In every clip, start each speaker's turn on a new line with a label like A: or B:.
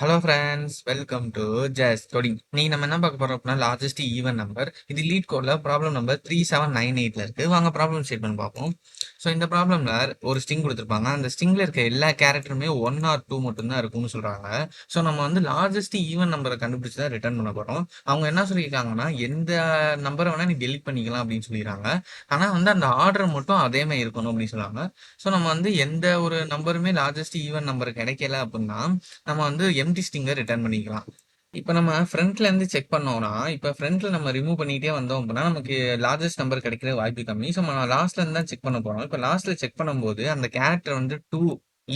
A: Hello friends, welcome to just coding. நீங்க நம்ம என்ன பார்க்க போறோம் அப்படின்னா லார்ஜஸ்ட் ஈவன் நம்பர். இது லீட் கோட்ல ப்ராப்ளம் நம்பர் 3798ல இருக்கு. வாங்க ப்ராப்ளம் ஸ்டேட்மெண்ட் பார்ப்போம். ஸோ இந்த ப்ராப்ளம்ல ஒரு ஸ்ட்ரிங் கொடுத்துருப்பாங்க. அந்த ஸ்ட்ரிங்ல இருக்க எல்லா கேரக்டருமே 1 ஆர் 2 மட்டும்தான் இருக்கும்னு சொல்றாங்க. ஸோ நம்ம வந்து லார்ஜஸ்ட் ஈவன் நம்பரை கண்டுபிடிச்சு தான் ரிட்டர்ன் பண்ண போறோம். அவங்க என்ன சொல்லியிருக்காங்கன்னா எந்த நம்பரை வேணா நீ டெலிட் பண்ணிக்கலாம் அப்படின்னு சொல்லிடுறாங்க. ஆனா வந்து அந்த ஆர்டர் மட்டும் அதே மாதிரி இருக்கணும் அப்படின்னு சொல்றாங்க. ஸோ நம்ம வந்து எந்த ஒரு நம்பருமே லார்ஜஸ்ட் ஈவன் நம்பர் கிடைக்கல அப்படின்னா நம்ம வந்து எம்டி ஸ்ட்ரிங்கை ரிட்டர்ன் பண்ணிக்கலாம். இப்போ நம்ம ஃப்ரண்ட்ல இருந்து செக் பண்ணோம்னா, இப்போ ஃப்ரண்ட்ல நம்ம ரிமூவ் பண்ணிட்டே வந்தோம் அப்படின்னா நமக்கு லார்ஜஸ்ட் நம்பர் கிடைக்கிற வாய்ப்பு கம்மி. ஸோ நம்ம லாஸ்ட்ல இருந்து தான் செக் பண்ண போறோம். இப்போ லாஸ்ட்ல செக் பண்ணும்போது அந்த கேரக்டர் வந்து 2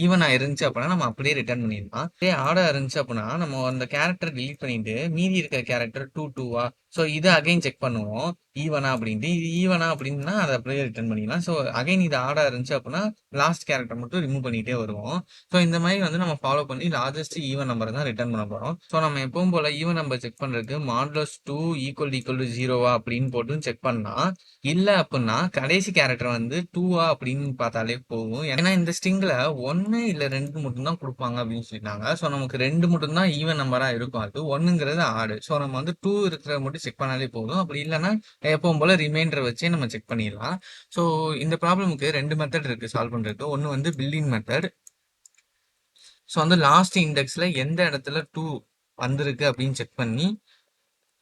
A: ஈவனா இருந்துச்சு அப்படின்னா நம்ம அப்படியே ரிட்டர்ன் பண்ணிடலாம். அதே ஆடா இருந்துச்சு அப்படின்னா நம்ம அந்த கேரக்டர் delete பண்ணிட்டு மீதி இருக்க கேரக்டர் 2 ஸோ இதை அகைன் செக் பண்ணுவோம். ஈவனா அப்படின்ட்டு இது ஈவனா அப்படின்னா அதை அப்படியே ரிட்டர்ன் பண்ணிடலாம். ஸோ அகைன் இது ஆடா இருந்துச்சு அப்படின்னா லாஸ்ட் கேரக்டர் மட்டும் ரிமூவ் பண்ணிட்டே வருவோம். ஸோ இந்த மாதிரி வந்து நம்ம ஃபாலோ பண்ணி லார்ஜஸ்ட் ஈவன் நம்பர் தான் ரிட்டர்ன் பண்ண போறோம். ஸோ நம்ம எப்பவும் போல ஈவன் நம்பர் செக் பண்றதுக்கு மாடுலஸ் 2 ஈக்குவல் டு 0 அப்படின்னு போட்டு செக் பண்ணா, இல்ல அப்படின்னா கடைசி கேரக்டர் வந்து 2 அப்படின்னு பார்த்தாலே போகும். ஏன்னா இந்த ஸ்ட்ரிங்ல 1 இல்ல 2 மட்டும் தான் கொடுப்பாங்க அப்படின்னு சொல்லிட்டாங்க. ஸோ நமக்கு 2 மட்டும் தான் ஈவன் நம்பரா இருக்கும். அது 1ங்கிறது ஆடு. ஸோ நம்ம வந்து 2 இருக்கிறத மட்டும் செக் பண்ணாலே போதும். அப்படி இல்லைன்னா எப்பவும் போல ரிமைண்டர் வச்சே நம்ம செக் பண்ணிடலாம். ஸோ இந்த ப்ராப்ளமுக்கு 2 மெத்தட் இருக்கு சால்வ் பண்றதுக்கு. ஒன்னு வந்து பில்டிங் மெத்தட். ஸோ வந்து லாஸ்ட் இண்டெக்ஸ்ல எந்த இடத்துல 2 வந்திருக்கு அப்படின்னு செக் பண்ணி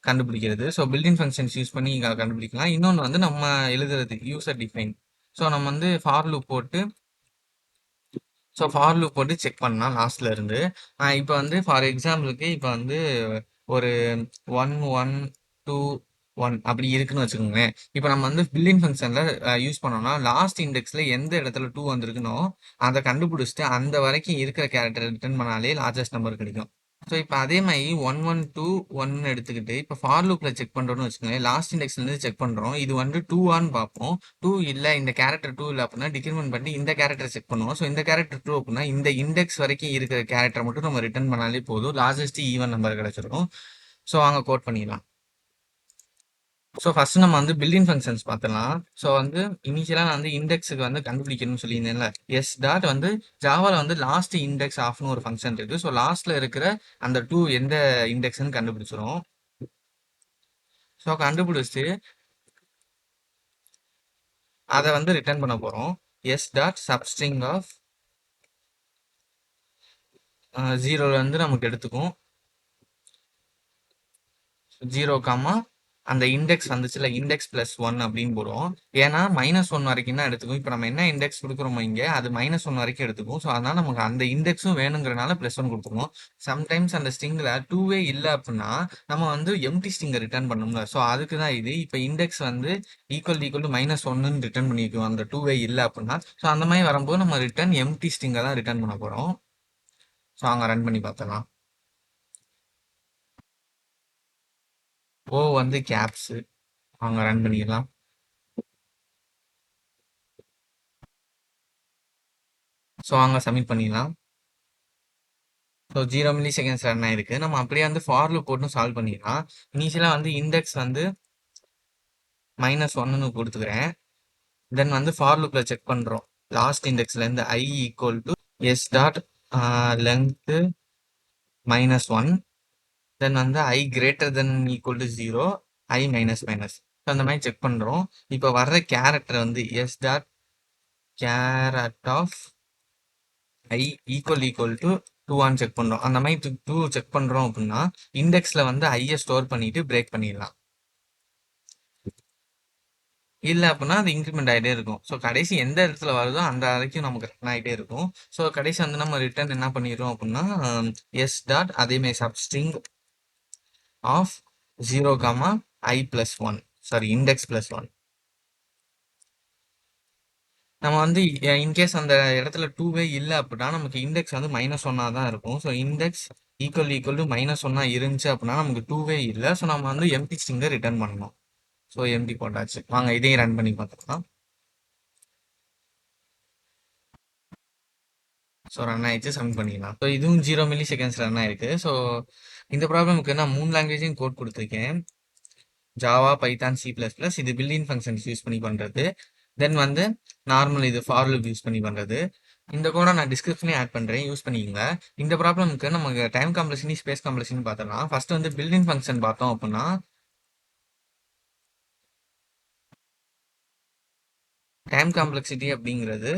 A: கண்டுபிடிக்கிறது. ஸோ பில்டிங் ஃபங்க்ஷன்ஸ் யூஸ் பண்ணி கண்டுபிடிக்கலாம். இன்னொன்று வந்து நம்ம எழுதுறது யூசர் டிஃபைன். ஸோ நம்ம வந்து ஃபார் லூப் போட்டு செக் பண்ணலாம் லாஸ்ட்ல இருந்து. இப்போ வந்து ஃபார் எக்ஸாம்பிளுக்கு இப்போ வந்து ஒரு 1 1 2 1 அப்படி இருக்குன்னு வச்சுக்கோங்களேன். இப்போ நம்ம வந்து பில்லின் ஃபங்க்ஷன்ல யூஸ் பண்ணோம்னா லாஸ்ட் இண்டெக்ஸ்ல எந்த இடத்துல 2 வந்திருக்குனோ அதை கண்டுபிடிச்சிட்டு அந்த வரைக்கும் இருக்கிற கேரக்டர் ரிட்டர்ன் பண்ணாலே லார்ஜஸ்ட் நம்பர் கிடைக்கும். ஸோ இப்போ அதே மாதிரி 1 1 2 1 எடுத்துக்கிட்டு இப்போ ஃபார் லூப்ல செக் பண்றோம்னு வச்சுக்கோங்களேன். லாஸ்ட் இண்டெக்ஸ்ல இருந்து செக் பண்றோம். இது வந்து 2 பார்ப்போம். 2 இல்ல இந்த கேரக்டர் 2 இல்ல அப்படின்னா டிக்ரிமெண்ட் பண்ணி இந்த கேரக்டர் செக் பண்ணுவோம். ஸோ இந்த கேரக்டர் 2 அப்படின்னா இந்த இண்டெக்ஸ் வரைக்கும் இருக்கிற கேரக்டர் மட்டும் நம்ம ரிட்டர்ன் பண்ணாலே போதும். லார்ஜஸ்ட் ஈவன் நம்பர் கிடைச்சிருக்கும். ஸோ அங்க கோட் பண்ணிடலாம். ஸோ ஃபர்ஸ்ட் நம்ம வந்து பில்டிங் ஃபங்க்ஷன்ஸ் பார்த்துலாம். ஸோ வந்து இனிஷியலாக நான் வந்து இண்டெக்ஸுக்கு வந்து கண்டுபிடிக்கணும்னு சொல்லியிருந்தேன்ல. எஸ் டாட் வந்து ஜாவால வந்து லாஸ்ட் இண்டெக்ஸ் ஆஃப்னு ஒரு ஃபங்க்ஷன் இருக்கு. ஸோ லாஸ்ட்ல இருக்கிற அந்த 2 எந்த இண்டெக்ஸ்னு கண்டுபிடிச்சிரும். ஸோ கண்டுபிடிச்சு அதை வந்து ரிட்டர்ன் பண்ண போறோம். எஸ் டாட் சப்ஸ்ட்ரிங் ஆஃப் 0ல இருந்து நமக்கு எடுத்துக்கும் 0, அந்த இண்டெக்ஸ் வந்துச்சுல இண்டெக்ஸ் பிளஸ் 1 அப்படின்னு போடுவோம். ஏன்னா -1 வரைக்கும் தான் எடுத்துக்கும். இப்போ நம்ம என்ன இண்டெக்ஸ் கொடுக்குறோமோ இங்கே அது -1 வரைக்கும் எடுத்துக்கும். ஸோ அதனால நமக்கு அந்த இண்டெக்ஸும் வேணுங்கிறனால +1 கொடுத்துருவோம். சம்டைம்ஸ் அந்த ஸ்ட்ரிங்ல 2 இல்லை அப்படின்னா நம்ம வந்து எம்டி ஸ்ட்ரிங்கை ரிட்டர்ன் பண்ணணும்ல. ஸோ அதுக்கு தான் இது. இப்போ இண்டெக்ஸ் வந்து ஈக்குவல் டு -1ன்னு ரிட்டர்ன் பண்ணிக்குவோம் அந்த 2 இல்லை அப்படின்னா. ஸோ அந்த மாதிரி வரும்போது நம்ம ரிட்டர்ன் எம்டி ஸ்ட்ரிங்கை தான் ரிட்டர்ன் பண்ண போறோம். ஸோ அங்கே ரன் பண்ணி பார்த்தலாம். ஓ வந்து கேப்ஸ் அங்கே ரன் பண்ணிடலாம். ஸோ அங்கே சப்மிட் பண்ணிடலாம். ஸோ 0 மில்லி செகண்ட்ஸ் ரன் ஆயிருக்கு. நம்ம அப்படியே வந்து ஃபார் லூப் போட்டு சால்வ் பண்ணிடலாம். இனிஷியலாக வந்து இண்டெக்ஸ் வந்து -1ன்னு கொடுத்துக்கிறேன். தென் வந்து ஃபார் லூப்ல செக் பண்ணுறோம். லாஸ்ட் இண்டெக்ஸ்ல இருந்து I equal to S dot length -1. Then வந்து I greater than equal to 0, I minus minus. அந்த மாதிரி செக் பண்ணுறோம். இப்போ வர்ற கேரக்டர் வந்து S dot char at of I equal to 2 check பண்றோம். அந்த மாதிரி 2 செக் பண்றோம் அப்படின்னா இண்டெக்ஸ்ல வந்து ஐயை ஸ்டோர் பண்ணிட்டு பிரேக் பண்ணிடலாம். இல்லை அப்படின்னா அது இன்க்ரிமெண்ட் ஆகிட்டே இருக்கும். ஸோ கடைசி எந்த இடத்துல வருதோ அந்த வரைக்கும் நமக்கு ரன் ஆகிட்டே இருக்கும். ஸோ கடைசி வந்து நம்ம ரிட்டர்ன் என்ன பண்ணிடுறோம் அப்படின்னா எஸ் டாட் அதேமாதிரி substring of 0, I+1 sorry index +1. நம்ம வந்து இன்கேஸ் அந்த இடத்துல 2 இல்லை அப்படின்னா நமக்கு இண்டெக்ஸ் வந்து -1 தான் இருக்கும். ஸோ இண்டெக்ஸ் ஈக்குவல் டு -1 இருந்துச்சு அப்படின்னா நமக்கு 2 இல்லை. ஸோ நம்ம வந்து எம்டி ஸ்ட்ரிங்கை ரிட்டர்ன் பண்ணணும். ஸோ எம்டி போட்டாச்சு. வாங்க இதையும் ரன் பண்ணி பார்த்துக்கலாம். ஸோ ரன் ஆயிடுச்சு. சப்மிட் பண்ணிக்கலாம். ஸோ இதுவும் 0 மில்லி செகண்ட்ஸ் ரன் ஆயிருக்கு. ஸோ இந்த ப்ராப்ளமுக்கு நான் 3 லாங்குவேஜையும் கோட் கொடுத்துருக்கேன். Java, Python, C++. இது பில்டிங் ஃபங்க்ஷன்ஸ் யூஸ் பண்ணி பண்றது. தென் வந்து நார்மல் இது ஃபார் லூப் யூஸ் பண்ணி பண்றது. இந்த கோட நான் டிஸ்கிரிப்ஷனே ஆட் பண்றேன். யூஸ் பண்ணிக்கங்க. இந்த ப்ராப்ளம்க்கு நமக்கு டைம் காம்ப்ளெக்சிட்டி, ஸ்பேஸ் காம்ப்ளெக்சிட்டின்னு பார்த்தோம்னா, ஃபர்ஸ்ட் வந்து பில்ட் இன் ஃபங்ஷன் பார்த்தோம் அப்படின்னா, டைம் காம்ப்ளெக்சிட்டி அப்படிங்கிறது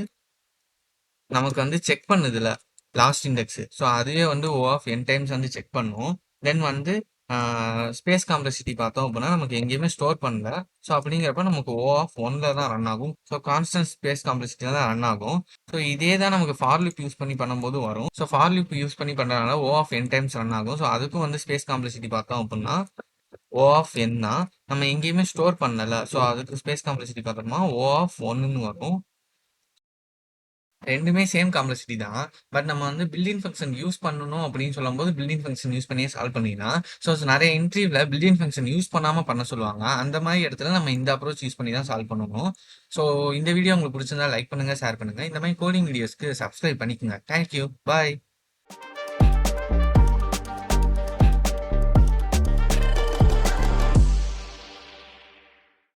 A: நமக்கு வந்து செக் பண்ணுதுல லாஸ்ட் இண்டெக்ஸ். ஸோ அதுவே வந்து ஓ ஆஃப் என் டைம்ஸ் வந்து செக் பண்ணும். தென் வந்து ஸ்பேஸ் காம்ப்ளெக்சிட்டி பார்த்தோம் அப்படின்னா நமக்கு எங்கேயுமே ஸ்டோர் பண்ணல. ஸோ அப்படிங்கிறப்ப நமக்கு ஓ ஆஃப் ஒன்ல தான் ரன் ஆகும். ஸோ கான்ஸ்டன்ட் ஸ்பேஸ் காம்ப்ளெக்சிட்டியில் தான் ரன் ஆகும். ஸோ இதே தான் நமக்கு ஃபார் லூப் யூஸ் பண்ணி பண்ணும்போது வரும். ஸோ ஃபார் லூப் யூஸ் பண்ணி பண்ணுறதுனால ஓ ஆஃப் என் டைம்ஸ் ரன் ஆகும். ஸோ அதுக்கும் வந்து ஸ்பேஸ் காம்ப்ளெக்சிட்டி பார்த்தோம் அப்படின்னா ஓ ஆஃப் என் தான். நம்ம எங்கேயுமே ஸ்டோர் பண்ணல. ஸோ அதுக்கு ஸ்பேஸ் காம்ப்ளெக்சிட்டி பார்த்தோம்னா ஓ ஆஃப் ஒன்னு வரும். ரெண்டுமே சேம் காம்ப்ளெக்சிட்டி தான். பட் நம்ம வந்து பில்டிங் ஃபங்க்ஷன் யூஸ் பண்ணணும் அப்படின்னு சொல்லும்போது பில்டிங் ஃபங்க்ஷன் யூஸ் பண்ணியே சால்வ் பண்ணிடலாம். ஸோ நிறைய இன்டர்வியூவில் பில்டிங் ஃபங்க்ஷன் யூஸ் பண்ணாமல் பண்ண சொல்லுவாங்க. அந்த மாதிரி இடத்துல நம்ம இந்த அப்ரோச் யூஸ் பண்ணி தான் சால்வ் பண்ணணும். ஸோ இந்த வீடியோ உங்களுக்கு பிடிச்சிருந்தா லைக் பண்ணுங்க, ஷேர் பண்ணுங்க. இந்த மாதிரி கோடிங் வீடியோஸ்க்கு சப்ஸ்கிரைப் பண்ணிக்கோங்க. தேங்க்யூ, பாய்.